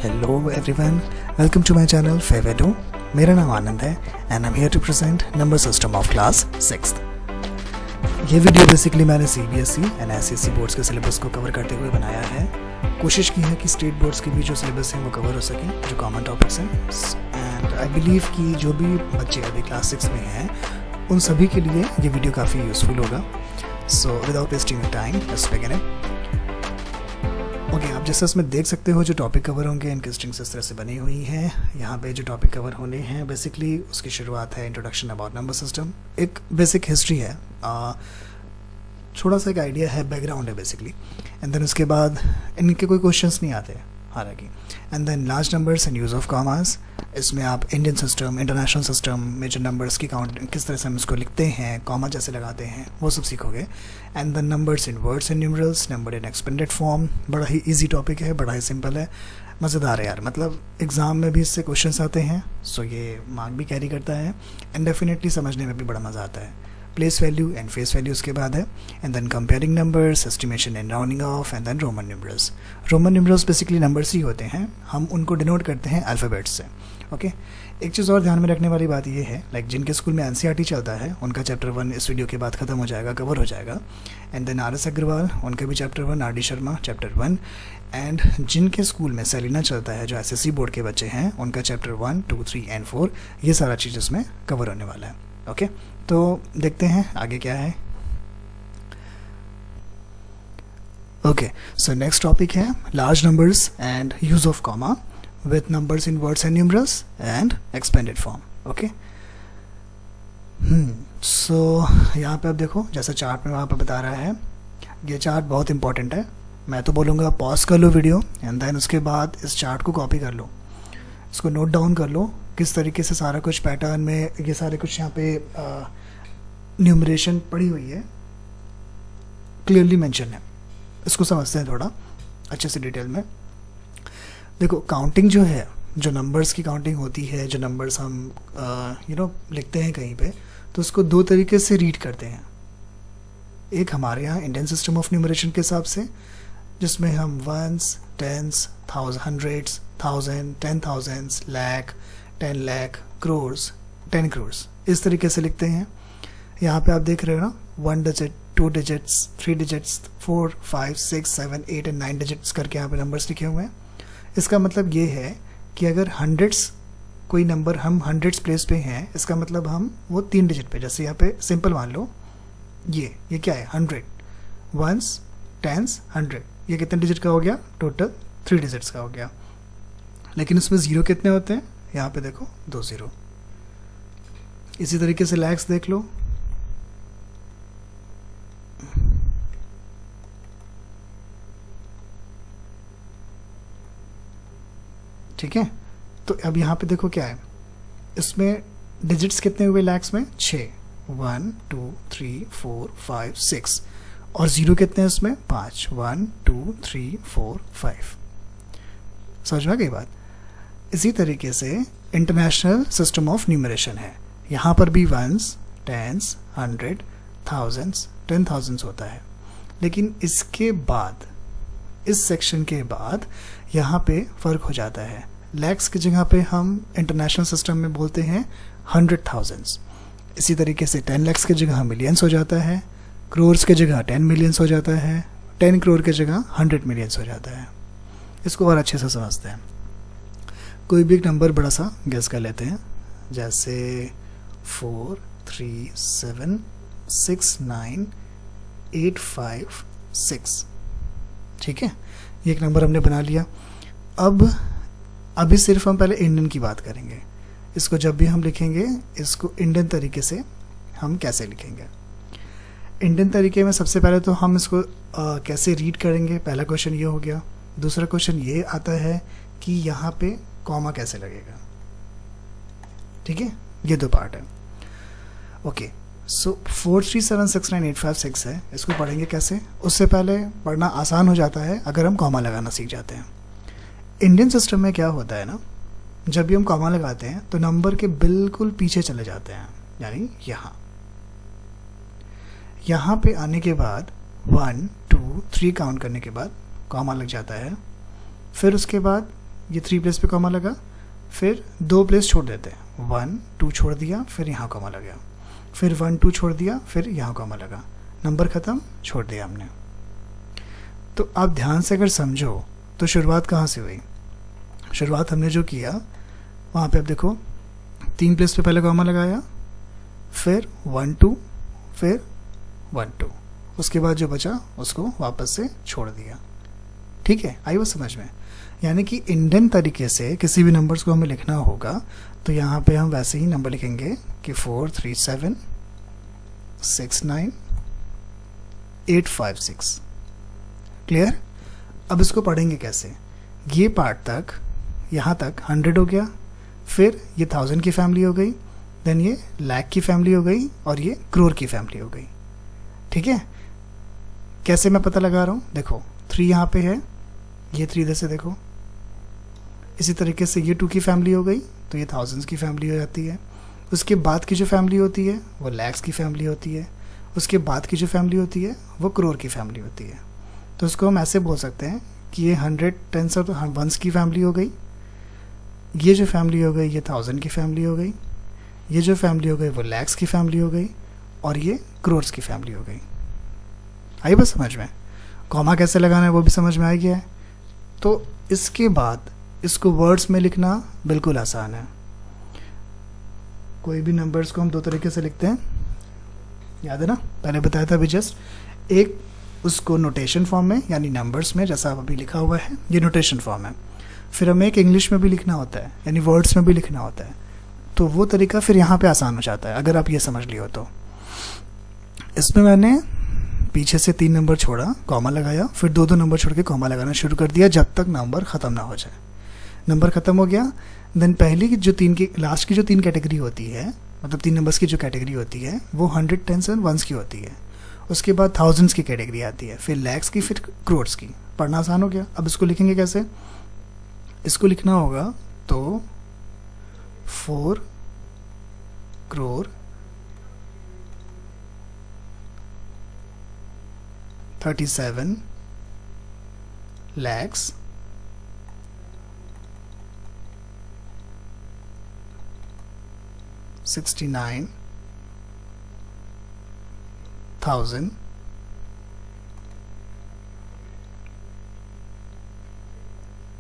Hello everyone, welcome to my channel फेवेडो। मेरा नाम आनंद है and I am here to present number system of class 6th। ये video basically मैंने CBSE and SSC boards के syllabus को कवर करते हुए बनाया है। कोशिश की है कि स्टेट बोर्ड्स के भी जो सिलेबस हैं वो कवर हो सके, जो कॉमन टॉपिक्स हैं। एंड आई बिलीव कि जो भी बच्चे अभी क्लास 6 में हैं उन सभी के लिए ये वीडियो काफ़ी यूज़फुल होगा। So without wasting time let's begin it. Okay, आप जैसे इसमें देख सकते हो जो टॉपिक कवर होंगे इनकी स्ट्रिंग्स इस तरह से बनी हुई हैं। यहाँ पे जो टॉपिक कवर होने हैं बेसिकली उसकी शुरुआत है इंट्रोडक्शन अबाउट नंबर सिस्टम, एक बेसिक हिस्ट्री है, थोड़ा सा एक आइडिया है, बैकग्राउंड है बेसिकली। एंड देन उसके बाद इनके कोई क्वेश्चंस नहीं आते हालांकि। And then large numbers and use of commas, इसमें आप इंडियन सिस्टम, इंटरनेशनल सिस्टम में जो नंबर्स की काउंट किस तरह से हम इसको लिखते हैं, कॉमा जैसे लगाते हैं, वो सब सीखोगे। And then numbers in words and numerals, number in expanded form, बड़ा ही इजी टॉपिक है, बड़ा ही सिंपल है, मज़ेदार है यार। मतलब एग्ज़ाम में भी इससे क्वेश्चंस आते हैं, सो ये मार्क भी कैरी करता है एंड डेफिनेटली समझने में भी बड़ा मज़ा आता है। Place value and face value उसके बाद है। And then comparing numbers, estimation and rounding off, and then Roman numerals. Roman numerals basically numbers ही होते हैं, हम उनको डिनोट करते हैं अल्फ़ाबेट्स से। ओके, एक चीज़ और ध्यान में रखने वाली बात ये है, लाइक जिनके स्कूल में एनसीईआरटी चलता है उनका चैप्टर 1 इस वीडियो के बाद ख़त्म हो जाएगा, कवर हो जाएगा। And then R S Agarwal, उनका भी chapter 1, R D Sharma chapter 1। And जिनके स्कूल में सेलिना चलता है, जो एसएससी बोर्ड के बच्चे हैं, उनका चैप्टर 1, 2, 3 एंड 4, ये सारा चीज़ इसमें कवर होने वाला है। ओके, तो देखते हैं आगे क्या है। ओके, सो नेक्स्ट टॉपिक है large numbers and use of comma with numbers in words and numerals and expanded form. Okay, so यहाँ पे आप देखो जैसा चार्ट में वहाँ पे बता रहा है, ये चार्ट बहुत इंपॉर्टेंट है। मैं तो बोलूँगा पॉज कर लो वीडियो एंड देन उसके बाद इस चार्ट को कॉपी कर लो, इसको नोट डाउन कर लो किस तरीके से सारा कुछ पैटर्न में, ये सारे कुछ यहाँ पे न्यूमरेशन पड़ी हुई है, क्लियरली मेंशन है। इसको समझते हैं थोड़ा अच्छे से डिटेल में। देखो, काउंटिंग जो है, जो नंबर्स की काउंटिंग होती है, जो नंबर्स हम लिखते हैं कहीं पे, तो उसको दो तरीके से रीड करते हैं। एक हमारे यहाँ इंडियन सिस्टम ऑफ न्यूमरेशन के हिसाब से, जिसमें हम ones, tens, hundreds, 1000, 10,000, lakh, 10 lakh, crores, 10 crores, इस तरीके से लिखते हैं। यहाँ पे आप देख रहे हो ना, 1 digit, 2 digits, 3 digits, 4, 5, 6, 7, 8 and 9 digits करके यहाँ पे नंबर्स लिखे हुए हैं। इसका मतलब ये है कि अगर हंड्रेड्स, कोई नंबर हम हंड्रेड्स प्लेस पे हैं, इसका मतलब हम वो 3 डिजिट पे, जैसे यहाँ पे सिंपल मान लो, ये क्या है, 100, वंस, टेंस, 100, ये कितने डिजिट का हो गया, टोटल 3 डिजिट्स का हो गया। लेकिन उसमें ज़ीरो कितने होते हैं, यहाँ पे देखो 2 ज़ीरो। इसी तरीके से लैक्स देख लो, ठीक है। तो अब यहाँ पे देखो क्या है, इसमें डिजिट्स कितने हुए लैक्स में, 6, 1, 2, 3, 4, 5, 6, और ज़ीरो कितने हैं इसमें, 5, 1, 2, 3, 4, 5। समझ में आ गई बात। इसी तरीके से इंटरनेशनल सिस्टम ऑफ न्यूमरेशन है, यहाँ पर भी वंस, टेंस, 100, थाउजेंड्स, 10,000 होता है। लेकिन इसके बाद, इस सेक्शन के बाद यहाँ पे फ़र्क हो जाता है। लैक्स की जगह पे हम इंटरनेशनल सिस्टम में बोलते हैं 100,000। इसी तरीके से 10 लाख्स की जगह मिलियंस हो जाता है, क्रोर्स की जगह 10 मिलियंस हो जाता है, 10 करोड़ की जगह 100 मिलियंस हो जाता है। इसको और अच्छे से समझते हैं। कोई भी एक नंबर बड़ा सा गेस कर लेते हैं, जैसे 4, 3, 7, 6, 9, 8, 5, 6, ठीक है। ये एक नंबर हमने बना लिया। अभी सिर्फ हम पहले इंडियन की बात करेंगे। इसको जब भी हम लिखेंगे, इसको इंडियन तरीके से हम कैसे लिखेंगे। इंडियन तरीके में सबसे पहले तो हम इसको कैसे रीड करेंगे, पहला क्वेश्चन ये हो गया। दूसरा क्वेश्चन ये आता है कि यहाँ पे कॉमा कैसे लगेगा, ठीक है। ये 2 पार्ट है। ओके, सो 4376985 है, इसको पढ़ेंगे कैसे। उससे पहले पढ़ना आसान हो जाता है अगर हम कॉमा लगाना सीख जाते हैं। इंडियन सिस्टम में क्या होता है ना, जब भी हम कॉमा लगाते हैं तो नंबर के बिल्कुल पीछे चले जाते हैं, यानी यहाँ पे आने के बाद 1, 2, 3 काउंट करने के बाद कॉमा लग जाता है। फिर उसके बाद ये 3 प्लेस पे कॉमा लगा, फिर 2 प्लेस छोड़ देते हैं, 1 2 छोड़ दिया, फिर यहाँ कॉमा लग गया, फिर 1 2 छोड़ दिया, फिर यहाँ कॉमा लगा, नंबर ख़त्म, छोड़ दिया हमने। तो आप ध्यान से अगर समझो तो शुरुआत कहाँ से हुई। शुरुआत हमने जो किया वहाँ पे आप देखो 3 प्लेस पे पहले कॉमा लगाया, फिर 1 2, फिर 1 2, उसके बाद जो बचा उसको वापस से छोड़ दिया। ठीक है, आई वो समझ में। यानी कि इंडियन तरीके से किसी भी नंबर्स को हमें लिखना होगा तो यहाँ पे हम वैसे ही नंबर लिखेंगे कि 4 3 7 6 9 8 5 6। क्लियर। अब इसको पढ़ेंगे कैसे। ये पार्ट तक यहाँ तक 100 हो गया, फिर ये 1000 की फैमिली हो गई, देन ये लाख की फैमिली हो गई और ये करोड़ की फैमिली हो गई। ठीक है, कैसे मैं पता लगा रहा हूँ, देखो 3 यहाँ पे है, ये 3 इधर से देखो, इसी तरीके से ये 2 की फैमिली हो गई तो ये थाउजेंड्स की फैमिली हो जाती है। उसके बाद की जो फैमिली होती है वो लैक्स की फैमिली होती है, उसके बाद की जो फैमिली होती है वो करोड़ की फैमिली होती है। तो उसको हम ऐसे बोल सकते हैं कि ये 100 10s और 1s की फैमिली हो गई, ये जो फैमिली हो गई ये 1000 की फैमिली हो गई, ये जो फैमिली हो गई वो लैक्स की फैमिली हो गई और ये करोड़्स की फैमिली हो गई। आई बस समझ में। कॉमा कैसे लगाना है वो भी समझ में आ गया है। तो इसके बाद इसको वर्ड्स में लिखना बिल्कुल आसान है। कोई भी नंबर्स को हम 2 तरीके से लिखते हैं, याद है ना, पहले बताया था अभी जस्ट। एक उसको नोटेशन फॉर्म में यानी नंबर्स में, जैसा अभी लिखा हुआ है ये नोटेशन फॉर्म है। फिर हमें एक इंग्लिश में भी लिखना होता है यानी वर्ड्स में भी लिखना होता है। तो वो तरीका फिर यहाँ पे आसान हो जाता है अगर आप ये समझ लियो तो। इसमें मैंने पीछे से 3 नंबर छोड़ा, कॉमा लगाया, फिर 2 नंबर छोड़ के कॉमा लगाना शुरू कर दिया जब तक नंबर ख़त्म ना हो जाए। नंबर ख़त्म हो गया, देन पहली की जो 3 की लास्ट की जो 3 कैटेगरी होती है, मतलब 3 नंबर्स की जो कैटेगरी होती है वो 100 10s और 1s की होती है। उसके बाद थाउजेंड्स की कैटेगरी आती है, फिर लैक्स की, फिर करोड्स की। पढ़ना आसान हो गया। अब इसको लिखेंगे कैसे। इसको लिखना होगा तो 4 करोड़ 37 lakhs 69,000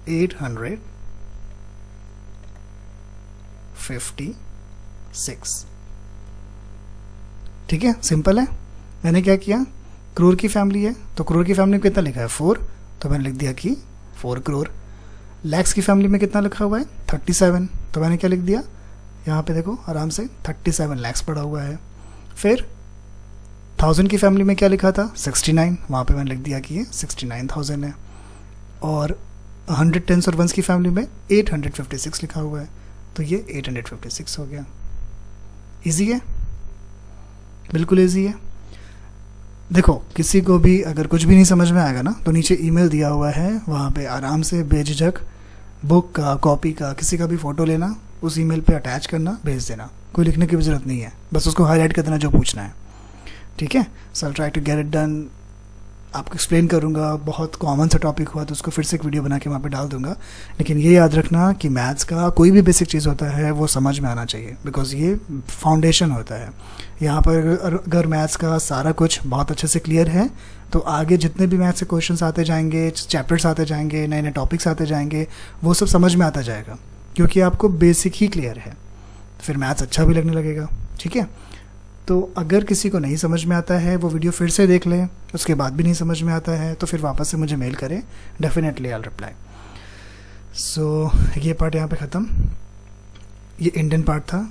856। ठीक है, सिंपल है। मैंने क्या किया, करोड़ की फैमिली है तो करोड़ की फैमिली में कितना लिखा है 4, तो मैंने लिख दिया कि 4 करोड़। लैक्स की फैमिली में कितना लिखा हुआ है 37, तो मैंने क्या लिख दिया, यहाँ पे देखो आराम से 37 लैक्स पड़ा हुआ है। फिर 1000 की फैमिली में क्या लिखा था 69, वहाँ पे मैंने लिख दिया कि ये 69,000 है। और 100 10s और 1s की फैमिली में 856 लिखा हुआ है, तो ये 856 हो गया। इजी है, बिल्कुल इजी है। देखो किसी को भी अगर कुछ भी नहीं समझ में आएगा ना तो नीचे ईमेल दिया हुआ है, वहाँ पे आराम से बेझिझक बुक का, कॉपी का, किसी का भी फ़ोटो लेना, उस ईमेल पे अटैच करना, भेज देना। कोई लिखने की भी ज़रूरत नहीं है, बस उसको हाईलाइट कर देना जो पूछना है। ठीक है, so I try to get it done. आपको एक्सप्लेन करूँगा, बहुत कॉमन सा टॉपिक हुआ तो उसको फिर से एक वीडियो बना के वहाँ पे डाल दूँगा। लेकिन ये याद रखना कि मैथ्स का कोई भी बेसिक चीज़ होता है वो समझ में आना चाहिए, बिकॉज ये फाउंडेशन होता है। यहाँ पर अगर मैथ्स का सारा कुछ बहुत अच्छे से क्लियर है तो आगे जितने भी मैथ्स से क्वेश्चंस आते जाएंगे, चैप्टर्स आते जाएंगे, नए नए टॉपिक्स आते जाएंगे, वो सब समझ में आता जाएगा क्योंकि आपको बेसिक ही क्लियर है। फिर मैथ्स अच्छा भी लगने लगेगा। ठीक है, तो अगर किसी को नहीं समझ में आता है वो वीडियो फिर से देख लें, उसके बाद भी नहीं समझ में आता है तो फिर वापस से मुझे मेल करें, डेफिनेटली आई विल रिप्लाई। सो ये पार्ट यहाँ पे ख़त्म। ये इंडियन पार्ट था,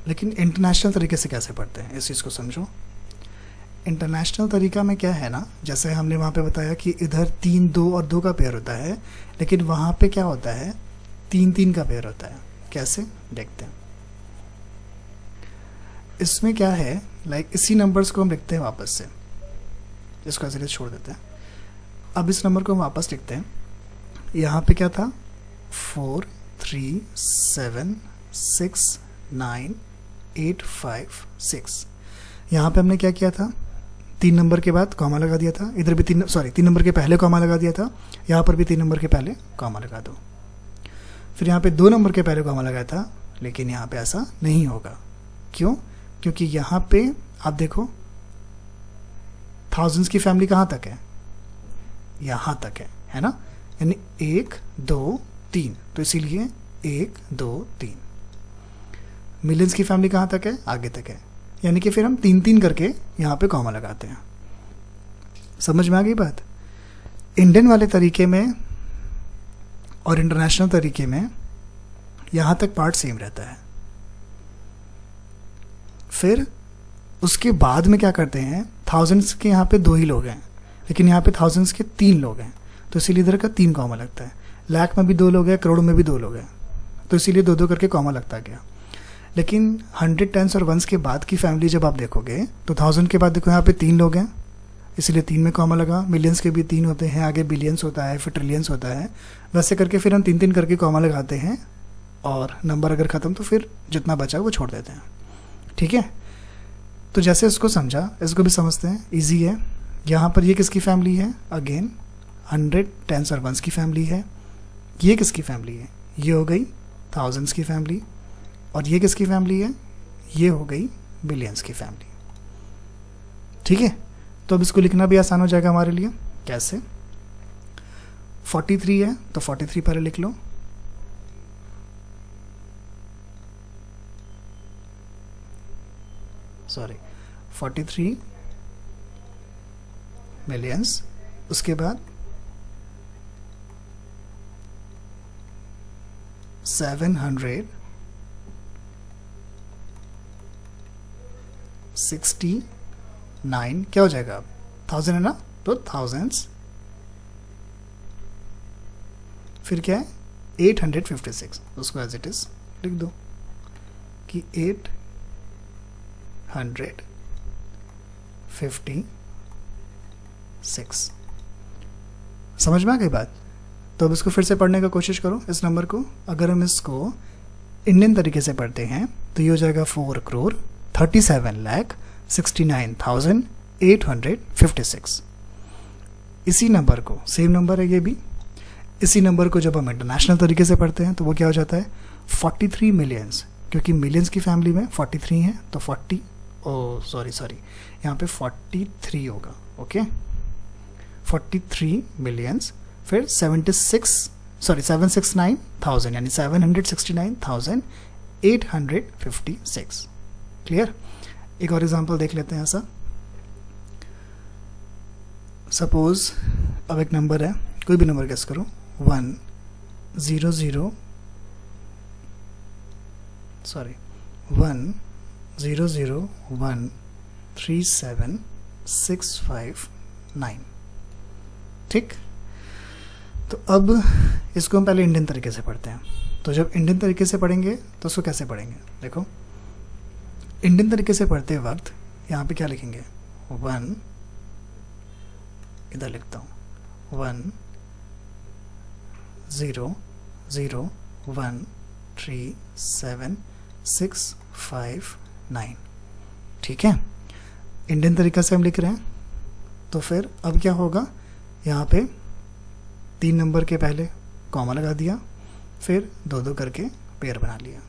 लेकिन इंटरनेशनल तरीके से कैसे पढ़ते हैं इस चीज़ को समझो। इंटरनेशनल तरीका में क्या है ना, जैसे हमने वहाँ पे बताया कि इधर 3 2 और 2 का पेयर होता है, लेकिन वहाँ पे क्या होता है 3 3 का पेयर होता है। कैसे देखते हैं। इसमें क्या है, लाइक इसी नंबर्स को हम लिखते हैं वापस से, इसको ऐसे छोड़ देते हैं। अब इस नंबर को हम वापस लिखते हैं। यहाँ पे क्या था 4 3 7 6 9 8 5 6। यहाँ पे हमने क्या किया था, 3 नंबर के बाद कॉमा लगा दिया था। इधर भी 3 नंबर के पहले कॉमा लगा दिया था, यहाँ पर भी 3 नंबर के पहले कॉमा लगा दो। फिर यहाँ पे 2 नंबर के पहले कॉमा लगाया था, लेकिन यहाँ पे ऐसा नहीं होगा। क्यों? क्योंकि यहाँ पे आप देखो थाउजेंड्स की फैमिली कहाँ तक है, यहाँ तक है ना, यानी 1 2 3, तो इसीलिए 1 2 3। मिलियंस की फैमिली कहाँ तक है, आगे तक है, यानी कि फिर हम 3 3 करके यहाँ पे कॉमा लगाते हैं। समझ में आ गई बात? इंडियन वाले तरीके में और इंटरनेशनल तरीके में यहाँ तक पार्ट सेम रहता है। फिर उसके बाद में क्या करते हैं, थाउजेंड्स के यहाँ पे 2 ही लोग हैं, लेकिन यहाँ पे थाउजेंड्स के 3 लोग हैं, तो इसीलिए इधर का 3 कॉमा लगता है। लाख में भी 2 लोग हैं, करोड़ में भी 2 लोग हैं, तो इसीलिए 2 2 करके कॉमा लगता गया। लेकिन 100, 10 और 1s के बाद की फैमिली जब आप देखोगे तो 1000 के बाद देखो यहाँ पे 3 लोग हैं, इसलिए 3 में कॉमा लगा। मिलियंस के भी 3 होते हैं, आगे बिलियंस होता है, फिर ट्रिलियंस होता है, वैसे करके फिर हम 3 3 करके कॉमा लगाते हैं, और नंबर अगर ख़त्म तो फिर जितना बचा वो छोड़ देते हैं। ठीक है, तो जैसे इसको समझा, इसको भी समझते हैं, ईजी है। यहाँ पर ये किसकी फैमिली है, अगेन 100, 10 और 1s की फैमिली है। ये किसकी फैमिली है, ये हो गई थाउजेंड्स की फैमिली, और ये किसकी फैमिली है, ये हो गई बिलियंस की फैमिली। ठीक है, तो अब इसको लिखना भी आसान हो जाएगा हमारे लिए। कैसे? 43 है तो 43 पहले लिख लो, सॉरी 43 मिलियंस, उसके बाद 769 क्या हो जाएगा, अब 1000 है ना, तो थाउजेंड्स, फिर क्या है 856, उसको एज इट इज लिख दो कि 856। समझ में आ गई बात? तो अब इसको फिर से पढ़ने का कोशिश करो इस नंबर को। अगर हम इसको इंडियन तरीके से पढ़ते हैं तो ये हो जाएगा 4,37,69,856। इसी नंबर को, सेम नंबर है ये भी, इसी नंबर को जब हम इंटरनेशनल तरीके से पढ़ते हैं तो वो क्या हो जाता है 43 मिलियंस, क्योंकि मिलियंस की फैमिली में 43 है तो 40, सॉरी यहाँ पे 43 होगा। ओके, 43 मिलियंस, फिर 769,000 यानी 769,856। क्लियर? एक और एग्जांपल देख लेते हैं ऐसा। सपोज अब एक नंबर है, कोई भी नंबर गेस करो, 1,001,37,659। ठीक, तो अब इसको हम पहले इंडियन तरीके से पढ़ते हैं। तो जब इंडियन तरीके से पढ़ेंगे तो उसको कैसे पढ़ेंगे, देखो इंडियन तरीके से पढ़ते वक्त यहाँ पे क्या लिखेंगे, 1, इधर लिखता हूँ 1,001,37,659। ठीक है, इंडियन तरीका से हम लिख रहे हैं। तो फिर अब क्या होगा, यहाँ पे 3 नंबर के पहले कॉमा लगा दिया, फिर 2 2 करके पेयर बना लिया।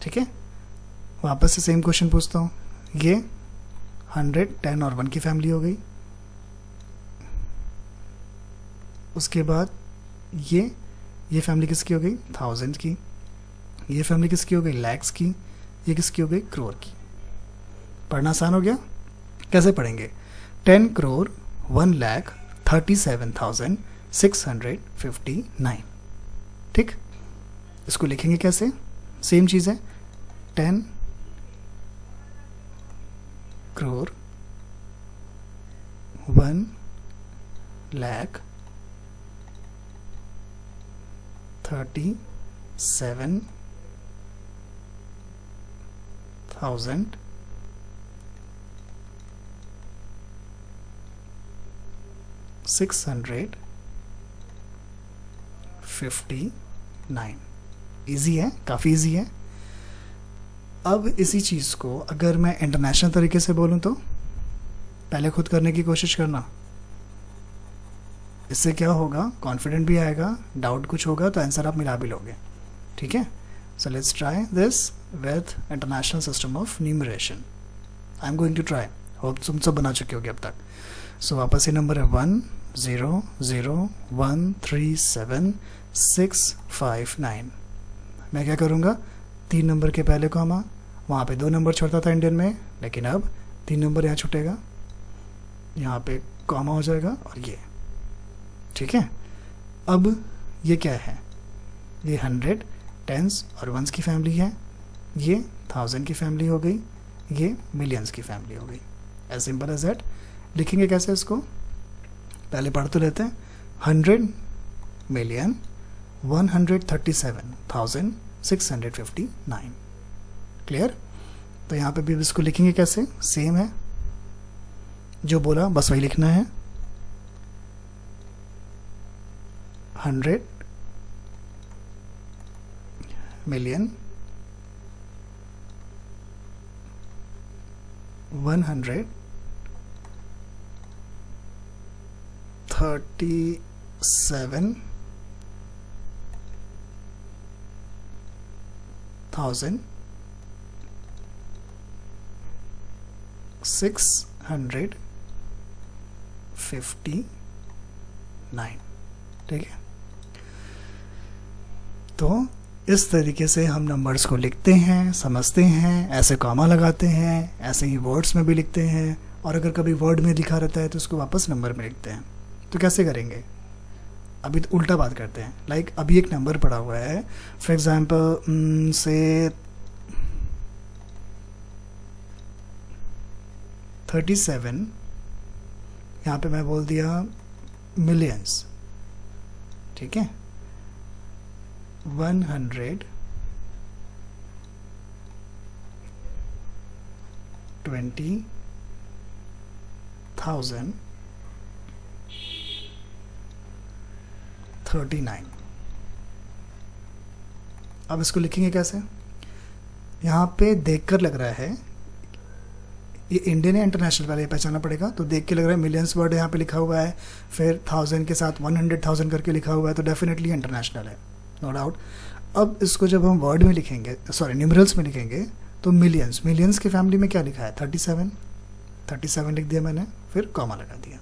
ठीक है, वापस से सेम क्वेश्चन पूछता हूँ। ये 100, 10 और 1 की फैमिली हो गई। उसके बाद ये फैमिली किसकी हो गई, 1000 की। ये फैमिली किसकी हो गई, लैक्स की। ये किसकी हो गई, करोड़ की। पढ़ना आसान हो गया? कैसे पढ़ेंगे, 10 करोड़ 1,37,659। ठीक, इसको लिखेंगे कैसे, सेम चीज़ है, 10 करोड़ 1,37,659। ईजी है, काफ़ी ईजी है। अब इसी चीज़ को अगर मैं इंटरनेशनल तरीके से बोलूँ तो पहले खुद करने की कोशिश करना। इससे क्या होगा, कॉन्फिडेंट भी आएगा, डाउट कुछ होगा तो आंसर आप मिला भी लोगे, ठीक है। So let's try this with international system of numeration. I am going to try, hope तुम सब बना चुके होगे अब तक। सो वापस ये नंबर है 1 0 0 1 3 7 6 5 9। मैं क्या करूँगा, 3 नंबर के पहले कॉमा, वहाँ पे 2 नंबर छोड़ता था इंडियन में, लेकिन अब 3 नंबर यहाँ छूटेगा, यहाँ पे कॉमा हो जाएगा और ये, ठीक है। अब ये क्या है, ये 100 टेंस और वंस की फैमिली है, ये 1000 की फैमिली हो गई, ये मिलियंस की फैमिली हो गई। As simple as that. लिखेंगे कैसे इसको, पहले पढ़ तो लेते हैं। 100 मिलियन 137,659। क्लियर। तो यहाँ पे भी इसको लिखेंगे कैसे, सेम है, जो बोला बस वही लिखना है। 100 मिलियन 137,659। ठीक है। तो इस तरीके से हम नंबर्स को लिखते हैं, समझते हैं, ऐसे कॉमा लगाते हैं, ऐसे ही वर्ड्स में भी लिखते हैं, और अगर कभी वर्ड में लिखा रहता है तो उसको वापस नंबर में लिखते हैं। तो कैसे करेंगे, अभी तो उल्टा बात करते हैं। लाइक अभी एक नंबर पड़ा हुआ है, फॉर एग्जांपल से 37, यहाँ पे मैं बोल दिया मिलियंस, ठीक है। 120,039। अब इसको लिखेंगे कैसे, यहाँ पे देखकर लग रहा है ये इंडियन है इंटरनेशनल, वाले पहचानना पड़ेगा। तो देख के लग रहा है मिलियंस वर्ड यहाँ पे लिखा हुआ है, फिर 1000 के साथ 100,000 करके लिखा हुआ है, तो डेफिनेटली इंटरनेशनल है, नो डाउट। अब इसको जब हम वर्ड में लिखेंगे, सॉरी न्यूमरल्स में लिखेंगे, तो मिलियंस, मिलियंस की फैमिली में क्या लिखा है, 37 लिख दिया मैंने, फिर कॉमा लगा दिया।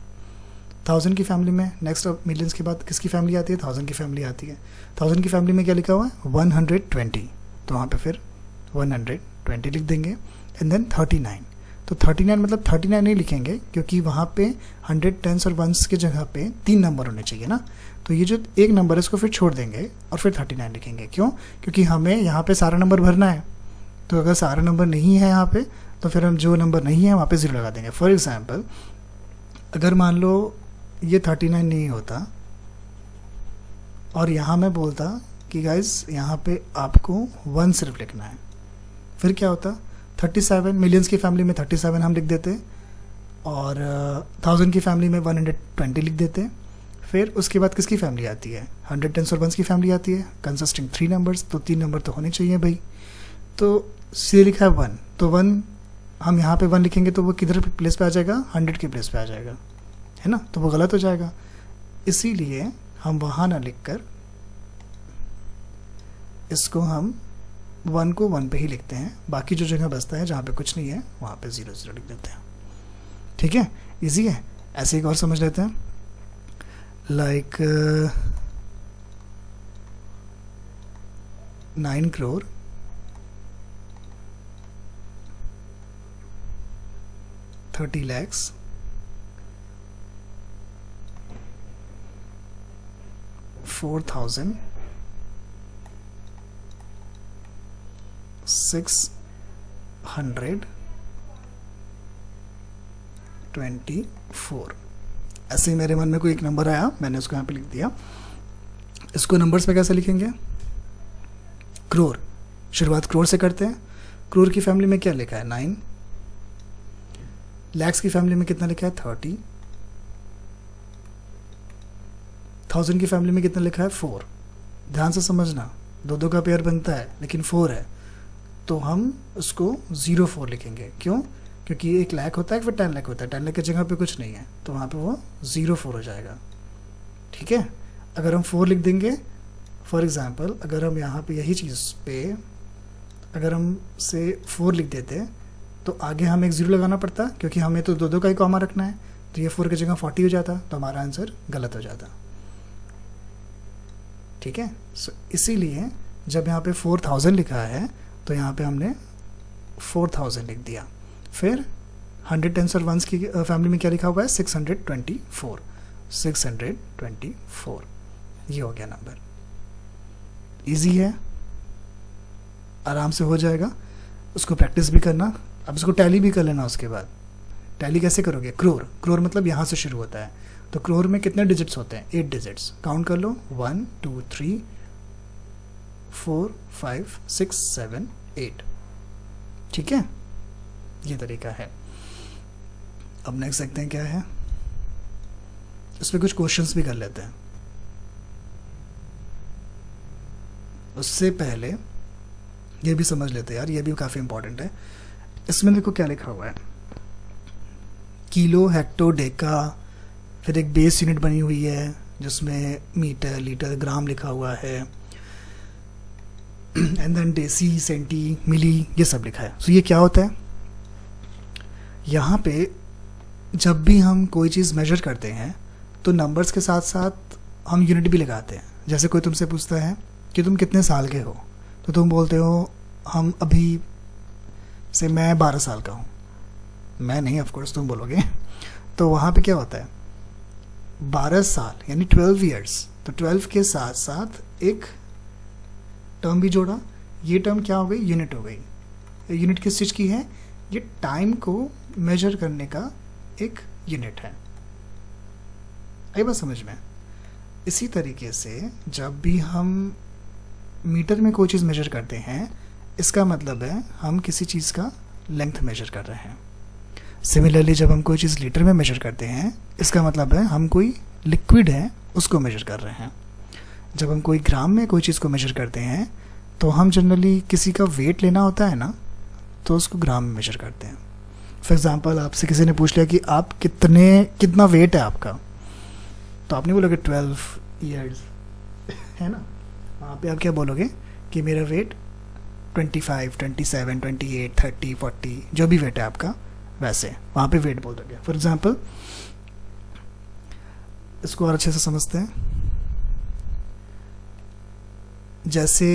1000 की फैमिली में नेक्स्ट, अब मिलियंस के बाद किसकी फैमिली आती है, 1000 की फैमिली आती है। 1000 की फैमिली में क्या लिखा हुआ है, 120, तो वहाँ पे फिर 120 लिख देंगे, एंड देन 39। तो 39 मतलब 39 नहीं लिखेंगे, क्योंकि वहाँ पे 100 टेंस और वंस की जगह पे 3 नंबर होने चाहिए ना। तो ये जो एक नंबर है इसको फिर छोड़ देंगे और फिर 39 लिखेंगे। क्यों, क्योंकि हमें यहाँ पे सारा नंबर भरना है। तो अगर सारा नंबर नहीं है यहाँ पे, तो फिर हम जो नंबर नहीं है वहाँ पे 0 लगा देंगे। फॉर एग्जाम्पल, अगर मान लो ये 39 नहीं होता और यहाँ मैं बोलता कि गाइज यहाँ पे आपको 1 सिर्फ लिखना है, फिर क्या होता, 37, मिलियंस की फैमिली में 37 हम लिख देते, और 1000 की फैमिली में 120 लिख देते। फिर उसके बाद किसकी फैमिली आती है, 100 टेंस और वंस की फैमिली आती है, कंसिस्टिंग 3 नंबर्स, तो 3 नंबर तो होने चाहिए भाई। तो सी लिखा है 1, तो 1 हम यहाँ पे 1 लिखेंगे तो वो किधर प्लेस पे आ जाएगा, 100 के प्लेस पे आ जाएगा, है ना, तो वो गलत हो जाएगा। इसीलिए हम वहाँ ना लिख कर इसको हम 1 को 1 पे ही लिखते हैं, बाकी जो जगह बचता है जहाँ पे कुछ नहीं है वहाँ पे 0 0 लिख देते हैं। ठीक है, इजी है। ऐसे एक और समझ लेते हैं, लाइक 9 crore 30 lakhs 4,624। ऐसे ही मेरे मन में कोई एक नंबर आया, मैंने उसको यहाँ पे लिख दिया। इसको नंबर्स में कैसे लिखेंगे, क्रोर, शुरुआत क्रोर से करते हैं। क्रोर की फैमिली में क्या लिखा है, 9। लैक्स की फैमिली में कितना लिखा है, 30। 1000 की फैमिली में कितना लिखा है, 4। ध्यान से समझना, 2 का पेयर बनता है लेकिन 4 है, तो हम उसको 04 लिखेंगे। क्यों, क्योंकि 1 लाख होता है फिर 10 लाख होता है, 10 लाख की जगह पे कुछ नहीं है, तो वहाँ पे वो 04 हो जाएगा। ठीक है। अगर हम 4 लिख देंगे, फॉर एग्ज़ाम्पल अगर हम यहाँ पे यही चीज़ पे अगर हम से 4 लिख देते तो आगे हमें एक 0 लगाना पड़ता, क्योंकि हमें तो 2 का ही कॉमा रखना है, तो ये 4 की जगह 40 हो जाता, तो हमारा आंसर गलत हो जाता। ठीक है। सो इसीलिए जब यहाँ पे 4000 लिखा है तो यहाँ पे हमने 4000 लिख दिया। फिर 100 टेंस और वंस की फैमिली में क्या लिखा हुआ है, 624। 624 ये हो गया नंबर। इजी है, आराम से हो जाएगा। उसको प्रैक्टिस भी करना। अब इसको टैली भी कर लेना। उसके बाद टैली कैसे करोगे, क्रोर मतलब यहाँ से शुरू होता है, तो क्रोर में कितने डिजिट्स होते हैं, 8 डिजिट्स। काउंट कर लो, 1 2 3 4 5 6 7 8। ठीक है, ये तरीका है। अब नेक्स्ट देखते हैं क्या है। इस पर कुछ क्वेश्चंस भी कर लेते हैं। उससे पहले ये भी समझ लेते हैं यार, ये भी काफ़ी इंपॉर्टेंट है। इसमें देखो क्या लिखा हुआ है, किलो, हेक्टो, डेका, फिर एक बेस यूनिट बनी हुई है जिसमें मीटर, लीटर, ग्राम लिखा हुआ है, एंड देन डेसी, सेंटी, मिली, ये सब लिखा है। तो ये क्या होता है, यहाँ पे जब भी हम कोई चीज़ मेजर करते हैं तो नंबर्स के साथ साथ हम यूनिट भी लगाते हैं। जैसे कोई तुमसे पूछता है कि तुम कितने साल के हो, तो तुम बोलते हो हम अभी से मैं 12 साल का हूँ। मैं नहीं, ऑफ कोर्स तुम बोलोगे। तो वहाँ पे क्या होता है, 12 साल यानी 12 ईयर्स, तो 12 के साथ साथ एक टर्म भी जोड़ा। ये टर्म क्या हो गई, यूनिट हो गई। यूनिट किस चीज़ की है, ये टाइम को मेजर करने का एक यूनिट है। आई बात समझ में। इसी तरीके से जब भी हम मीटर में कोई चीज़ मेजर करते हैं, इसका मतलब है हम किसी चीज़ का लेंथ मेजर कर रहे हैं। सिमिलरली जब हम कोई चीज़ लीटर में मेजर करते हैं, इसका मतलब है हम कोई लिक्विड है उसको मेजर कर रहे हैं। जब हम कोई ग्राम में कोई चीज़ को मेजर करते हैं तो हम जनरली किसी का वेट लेना होता है ना, तो उसको ग्राम में मेजर करते हैं। फॉर एग्ज़ाम्पल आपसे किसी ने पूछ लिया कि आप कितना वेट है आपका, तो आप नहीं बोलोगे 12 ईयर्स, है ना। वहाँ पे आप क्या बोलोगे कि मेरा वेट 25, 27, 28, 30, 40, जो भी वेट है आपका, वैसे वहाँ पे वेट बोल दोगे। फॉर एग्ज़ाम्पल इसको और अच्छे से समझते हैं। जैसे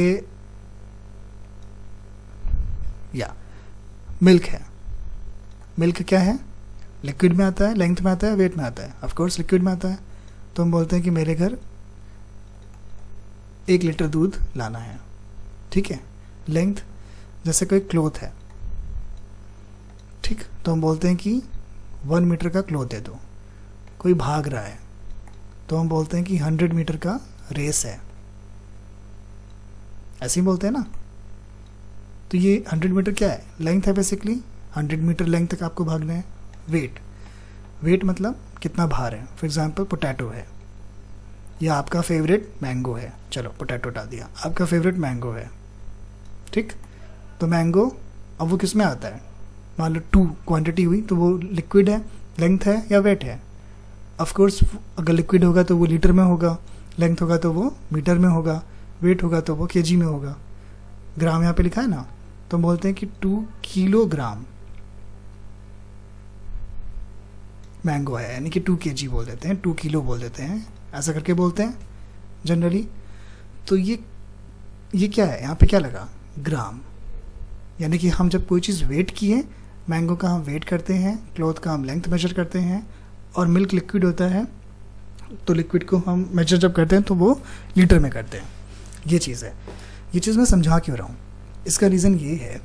या मिल्क है, मिल्क क्या है, लिक्विड में आता है, लेंथ में आता है, वेट में आता है। ऑफ कोर्स लिक्विड में आता है। तो हम बोलते हैं कि मेरे घर 1 लीटर दूध लाना है। ठीक है। लेंथ, जैसे कोई क्लोथ है, ठीक, तो हम बोलते हैं कि 1 मीटर का क्लोथ दे दो। कोई भाग रहा है तो हम बोलते हैं कि 100 मीटर का रेस है। ऐसे ही बोलते हैं ना। तो ये 100 मीटर क्या है, लेंथ है बेसिकली। 100 मीटर लेंथ तक आपको भागना है। वेट मतलब कितना भार है। फॉर एग्जांपल पोटैटो है, या आपका फेवरेट मैंगो है। चलो पोटैटो हटा दिया, आपका फेवरेट मैंगो है। ठीक, तो मैंगो अब वो किस में आता है, मान लो 2 क्वांटिटी हुई, तो वो लिक्विड है, लेंथ है या वेट है। ऑफ कोर्स अगर लिक्विड होगा तो वो लीटर में होगा, लेंथ होगा तो वो मीटर में होगा, वेट होगा तो वो केजी में होगा। ग्राम यहाँ पे लिखा है ना, तो हम बोलते हैं कि 2 किलोग्राम मैंगो है, यानी कि 2 केजी बोल देते हैं, 2 किलो बोल देते हैं, ऐसा करके बोलते हैं जनरली। तो ये क्या है, यहाँ पे क्या लगा, ग्राम। यानी कि हम जब कोई चीज़ वेट की है, मैंगो का हम वेट करते हैं, क्लॉथ का हम लेंथ मेजर करते हैं, और मिल्क लिक्विड होता है, तो लिक्विड को हम मेजर जब करते हैं तो वो लीटर में करते हैं। ये चीज़ है। ये चीज़ मैं समझा क्यों रहा हूँ, इसका रीज़न ये है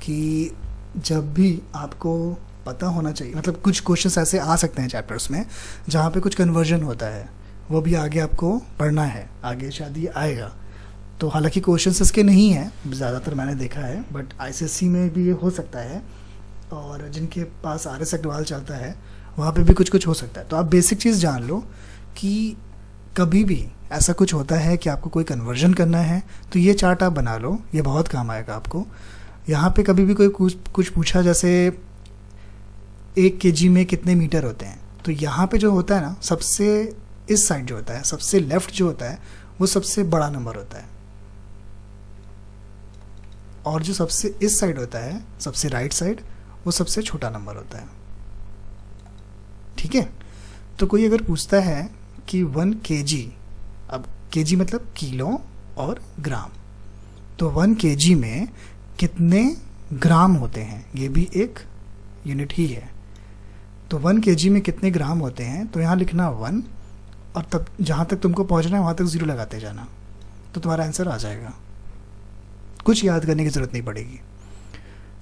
कि जब भी आपको पता होना चाहिए, मतलब कुछ क्वेश्चंस ऐसे आ सकते हैं चैप्टर्स में जहाँ पे कुछ कन्वर्जन होता है, वो भी आगे आपको पढ़ना है, आगे शायद ये आएगा। तो हालांकि क्वेश्चंस इसके नहीं हैं ज़्यादातर, मैंने देखा है, बट ICSE में भी ये हो सकता है, और जिनके पास RS अग्रवाल चलता है वहाँ पे भी कुछ कुछ हो सकता है। तो आप बेसिक चीज़ जान लो कि कभी भी ऐसा कुछ होता है कि आपको कोई कन्वर्जन करना है, तो ये चार्ट आप बना लो, ये बहुत काम आएगा आपको। यहाँ पे कभी भी कोई कुछ पूछा, जैसे 1 kg में कितने मीटर होते हैं, तो यहाँ पे जो होता है ना, सबसे इस साइड जो होता है, सबसे लेफ्ट जो होता है वो सबसे बड़ा नंबर होता है, और जो सबसे इस साइड होता है, सबसे राइट साइड, वो सबसे छोटा नंबर होता है। ठीक है। तो कोई अगर पूछता है कि 1 kg, अब kg मतलब किलो और ग्राम, तो 1 kg में कितने ग्राम होते हैं, ये भी एक यूनिट ही है। तो 1 kg में कितने ग्राम होते हैं, तो यहाँ लिखना 1, और तब जहाँ तक तुमको पहुँचना है वहाँ तक 0 लगाते जाना, तो तुम्हारा आंसर आ जाएगा, कुछ याद करने की ज़रूरत नहीं पड़ेगी।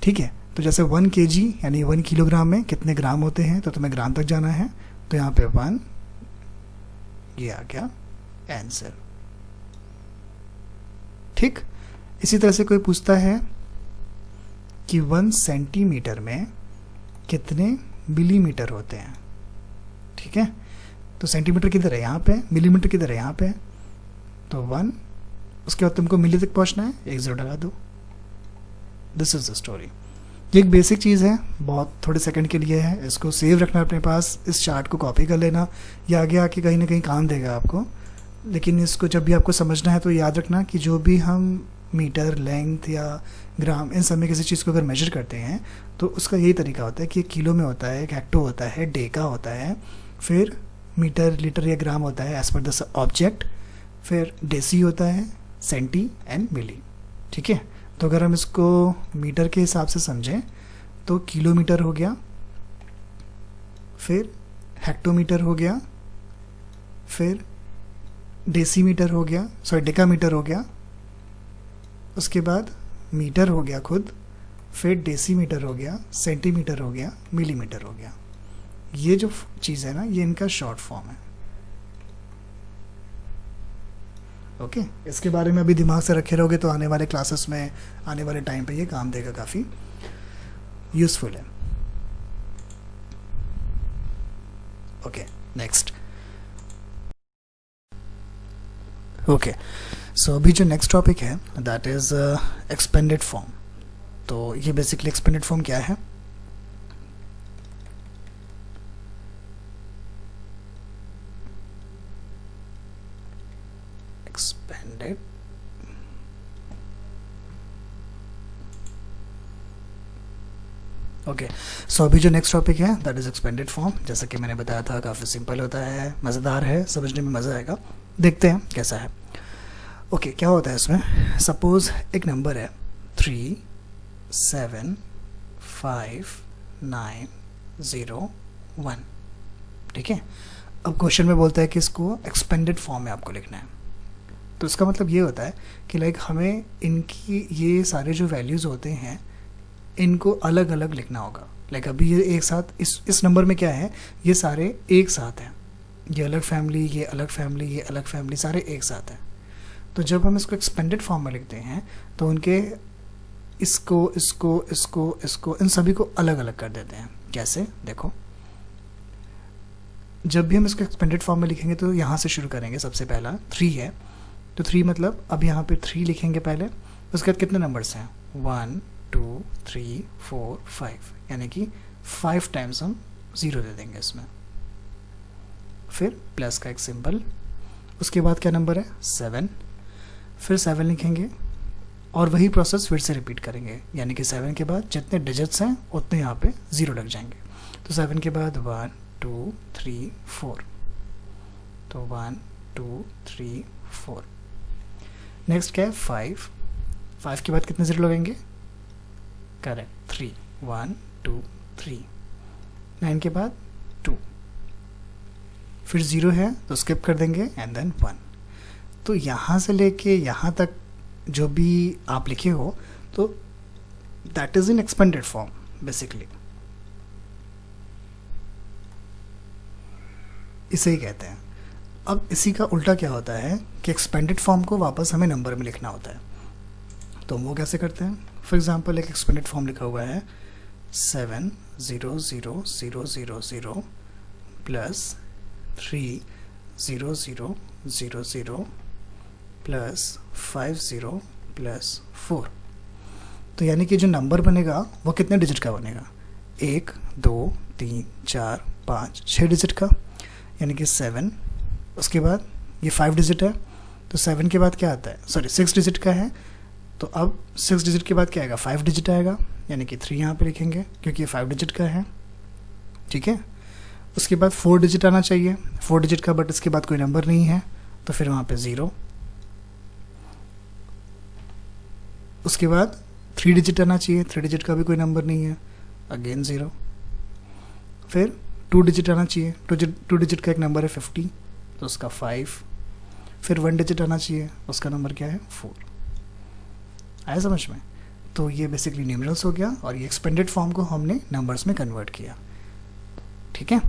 ठीक है। तो जैसे 1 kg यानी 1 किलोग्राम में कितने ग्राम होते हैं, तो तुम्हें ग्राम तक जाना है, तो यहाँ पे 1, ये आ गया आंसर। ठीक। इसी तरह से कोई पूछता है कि 1 सेंटीमीटर में कितने मिलीमीटर होते हैं। ठीक है। तो सेंटीमीटर किधर है, यहाँ पे, मिलीमीटर किधर है, यहाँ पे, तो 1, उसके बाद तुमको मिली तक पहुँचना है, 1 0 लगा दो। This is the story. ये एक बेसिक चीज़ है, बहुत थोड़े सेकंड के लिए है, इसको सेव रखना अपने पास, इस चार्ट को कॉपी कर लेना, ये आगे आके कहीं ना कहीं काम देगा आपको। लेकिन इसको जब भी आपको समझना है तो याद रखना कि जो भी हम मीटर, लेंथ या ग्राम, इन सब में किसी चीज़ को अगर मेजर करते हैं तो उसका यही तरीका होता है कि एक किलो में होता है, एक हेक्टो होता है, डेका होता है, फिर मीटर, लीटर या ग्राम होता है एज पर द ऑब्जेक्ट, फिर डेसी होता है, सेंटी एंड मिली। ठीक है। तो अगर हम इसको मीटर के हिसाब से समझें तो किलोमीटर हो गया, फिर हेक्टोमीटर हो गया, फिर डेसीमीटर हो गया, सॉरी डेकामीटर हो गया, उसके बाद मीटर हो गया खुद, फिर डेसीमीटर हो गया, सेंटीमीटर हो गया, मिलीमीटर हो गया। ये जो चीज़ है ना, ये इनका शॉर्ट फॉर्म है। ओके। इसके बारे में अभी दिमाग से रखे रहोगे तो आने वाले क्लासेस में, आने वाले टाइम पे ये काम देगा, काफ़ी यूजफुल है। Okay, next. ओके, सो अभी जो नेक्स्ट टॉपिक है दैट इज़ एक्सपेंडेड फॉर्म। तो ये बेसिकली एक्सपेंडेड फॉर्म क्या है? एक्सपेंडेड ओके, सो अभी जो नेक्स्ट टॉपिक है दैट इज़ एक्सपेंडेड फॉर्म। जैसा कि मैंने बताया था, काफ़ी सिंपल होता है, मज़ेदार है, समझने में मज़ा आएगा। देखते हैं कैसा है। ओके, क्या होता है इसमें? सपोज़ एक नंबर है 3 7 5 9 0 1। ठीक है। अब क्वेश्चन में बोलता है कि इसको एक्सपेंडेड फॉर्म में आपको लिखना है। तो इसका मतलब ये होता है कि लाइक हमें इनकी ये सारे जो वैल्यूज़ होते हैं इनको अलग अलग लिखना होगा। लाइक अभी ये एक साथ इस नंबर में क्या है, ये सारे एक साथ हैं, ये अलग फैमिली, ये अलग फैमिली, ये अलग फैमिली, सारे एक साथ हैं। तो जब हम इसको एक्सपेंडेड फॉर्म में लिखते हैं तो उनके इसको इसको इसको इसको इन सभी को अलग अलग कर देते हैं। कैसे? देखो, जब भी हम इसको एक्सपेंडेड फॉर्म में लिखेंगे तो यहाँ से शुरू करेंगे। सबसे पहला 3 है, तो 3 मतलब अब यहाँ पे 3 लिखेंगे पहले। उसके बाद कितने नंबर्स हैं? 1 2 3 4 5, यानी कि 5 टाइम्स हम 0 दे देंगे इसमें। फिर प्लस का एक सिंबल। उसके बाद क्या नंबर है? 7। फिर 7 लिखेंगे और वही प्रोसेस फिर से रिपीट करेंगे, यानी कि 7 के बाद जितने डिजिट्स हैं उतने यहाँ पे 0 लग जाएंगे। तो 7 के बाद 1 2 3 4, तो 1 2 3 4। नेक्स्ट क्या है? 5। 5 के बाद कितने 0 लगेंगे? करेक्ट, 3 1 2 3। 9 के बाद 2, फिर 0 है तो स्किप कर देंगे एंड देन 1। तो यहाँ से लेके यहाँ तक जो भी आप लिखे हो तो that is in expanded form basically, इसे ही कहते हैं। अब इसी का उल्टा क्या होता है कि एक्सपेंडेड फॉर्म को वापस हमें नंबर में लिखना होता है। तो हम वो कैसे करते हैं? फॉर एग्जांपल एक एक्सपेंडेड फॉर्म लिखा हुआ है 7 0 0 0 0 0 प्लस 3 0 0 0 0 प्लस 5 0 प्लस 4। तो यानी कि जो नंबर बनेगा वो कितने डिजिट का बनेगा? 1 2 3 4 5 6 डिजिट का, यानी कि 7 उसके बाद ये 5 डिजिट है, तो 7 के बाद क्या आता है, सॉरी 6 डिजिट का है, तो अब 6 डिजिट के बाद क्या आएगा, 5 डिजिट आएगा, यानी कि 3 यहाँ पे लिखेंगे क्योंकि ये 5 डिजिट का है, ठीक है। उसके बाद 4 डिजिट आना चाहिए, 4 डिजिट का, बट इसके बाद कोई नंबर नहीं है, तो फिर वहाँ पे 0। उसके बाद 3 डिजिट आना चाहिए, 3 डिजिट का भी कोई नंबर नहीं है, अगेन 0। फिर 2 डिजिट आना चाहिए, 2 डिजिट का एक नंबर है 50, तो उसका 5। फिर 1 डिजिट आना चाहिए, उसका नंबर क्या है, 4। आया समझ में? तो ये बेसिकली न्यूमरल्स हो गया, और ये एक्सपेंडेड फॉर्म को हमने नंबर्स में कन्वर्ट किया, ठीक है।